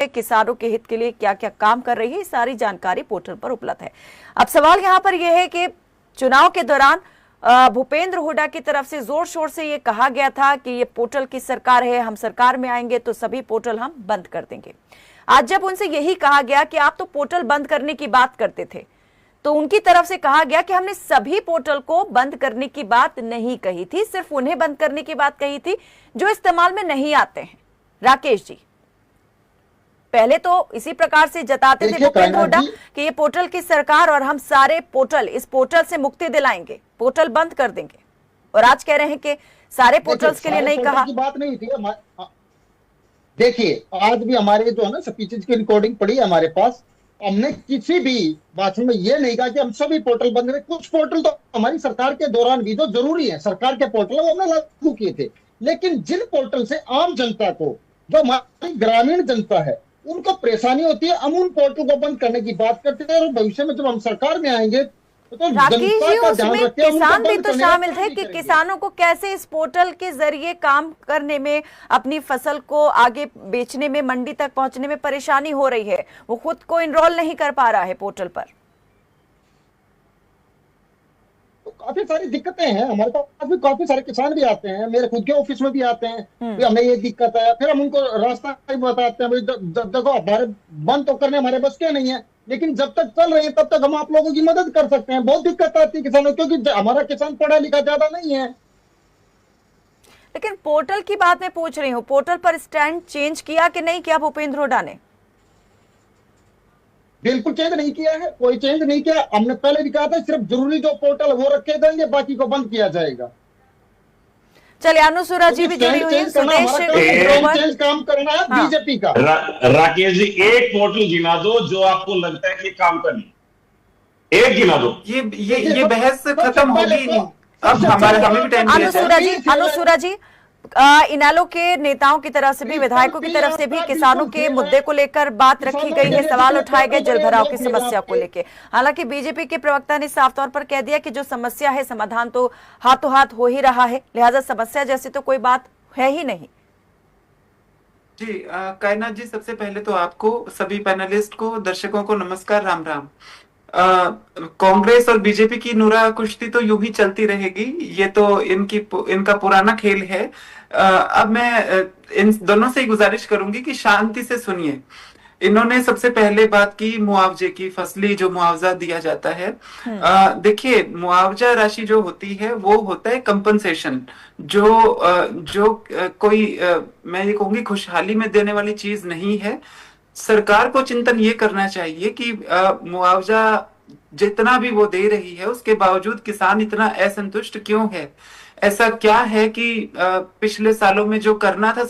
किसानों के हित के लिए क्या क्या काम कर रही है, सारी जानकारी पोर्टल पर उपलब्ध है। अब सवाल यहाँ पर यह है कि चुनाव के दौरान भूपेंद्र हुड्डा की तरफ से जोर शोर से ये कहा गया था कि ये पोर्टल की सरकार है, हम सरकार में आएंगे तो सभी पोर्टल हम बंद कर देंगे। आज जब उनसे यही कहा गया कि आप तो पोर्टल बंद करने की बात करते थे, तो उनकी तरफ से कहा गया कि हमने सभी पोर्टल को बंद करने की बात नहीं कही थी, सिर्फ उन्हें बंद करने की बात कही थी जो इस्तेमाल में नहीं आते हैं। राकेश जी, पहले तो इसी प्रकार से जताते थे भूपेंद्र हुड्डा कि ये पोर्टल की सरकार और हम सारे पोर्टल, इस पोर्टल से मुक्ति दिलाएंगे, पोर्टल बंद कर देंगे, और आज कह रहे हैं कि सारे पोर्टल्स के लिए नहीं कहा। की बात नहीं थी। देखिए, आज भी हमारे जो है ना स्पीचेज की रिकॉर्डिंग पड़ी है हमारे पास, हमने किसी भी भाषण में ये नहीं कहा कि हम सभी पोर्टल बंद करें। कुछ पोर्टल तो हमारी सरकार के दौरान भी जो जरूरी है, सरकार के पोर्टल वो हमने लागू किए थे, लेकिन जिन पोर्टल से आम जनता को, जो हमारी ग्रामीण जनता है, उनको परेशानी होती है, हम उन पोर्टल को बंद करने की बात करते हैं। और भविष्य में जब हम सरकार में आएंगे तो राकेश जी, उसमें किसान भी तो शामिल थे कि किसानों को कैसे इस पोर्टल के जरिए काम करने में, अपनी फसल को आगे बेचने में, मंडी तक पहुंचने में परेशानी हो रही है, वो खुद को इनरोल नहीं कर पा रहा है पोर्टल पर। तो काफी सारी दिक्कतें हैं। हमारे पास भी काफी सारे किसान भी आते हैं, मेरे खुद के ऑफिस में भी आते हैं, हमें ये दिक्कत है, फिर हम उनको रास्ता भी बताते हैं, देखो हमारे बंद तो करने हमारे बस के नहीं है, लेकिन जब तक चल रहे हैं तब तक हम आप लोगों की मदद कर सकते हैं। बहुत दिक्कत आती है किसानों, क्योंकि हमारा किसान पढ़ा लिखा ज्यादा नहीं है। लेकिन पोर्टल की बात मैं पूछ रही हूँ, पोर्टल पर स्टैंड चेंज किया कि नहीं किया भूपेंद्र हुड्डा ने? बिल्कुल चेंज नहीं किया है, कोई चेंज नहीं किया। हमने पहले भी कहा था सिर्फ जरूरी जो पोर्टल वो रखे जाएंगे, बाकी को बंद किया जाएगा। चलिए, अनुसुरा जी भी जुड़ी हुई है, चेंज काम करना है बीजेपी का। राकेश जी, एक पोर्टल गिना दो जो आपको लगता है कि काम करनी, एक गिना दो। ये बहस खत्म होगी नहीं। अब हमें भी टाइम। अनुसुरा जी, इनेलो के नेताओं की तरफ से भी, विधायकों की तरफ से भी किसानों के मुद्दे को लेकर बात रखी गई है, सवाल उठाए गए जलभराव की समस्या को लेकर। हालांकि बीजेपी के प्रवक्ता ने साफ तौर पर कह दिया कि जो समस्या है समाधान तो हाथों हाथ हो ही रहा है, लिहाजा समस्या जैसी तो कोई बात है ही नहीं। जी कायनात जी, सबसे पहले तो आपको, सभी पैनलिस्ट को, दर्शकों को नमस्कार, राम राम। कांग्रेस और बीजेपी की नुरा कुश्ती तो यूं ही चलती रहेगी, ये तो इनका पुराना खेल है। अब मैं इन दोनों से ही गुजारिश करूंगी कि शांति से सुनिए। इन्होंने सबसे पहले बात की मुआवजे की, फसली जो मुआवजा दिया जाता है। देखिए, मुआवजा राशि जो होती है वो होता है कंपनसेशन, जो कोई मैं ये कहूंगी खुशहाली में देने वाली चीज नहीं है। सरकार को चिंतन ये करना चाहिए कि मुआवजा जितना भी वो दे रही है, उसके बावजूद किसान इतना असंतुष्ट क्यों है? ऐसा क्या है कि पिछले सालों में जो करना था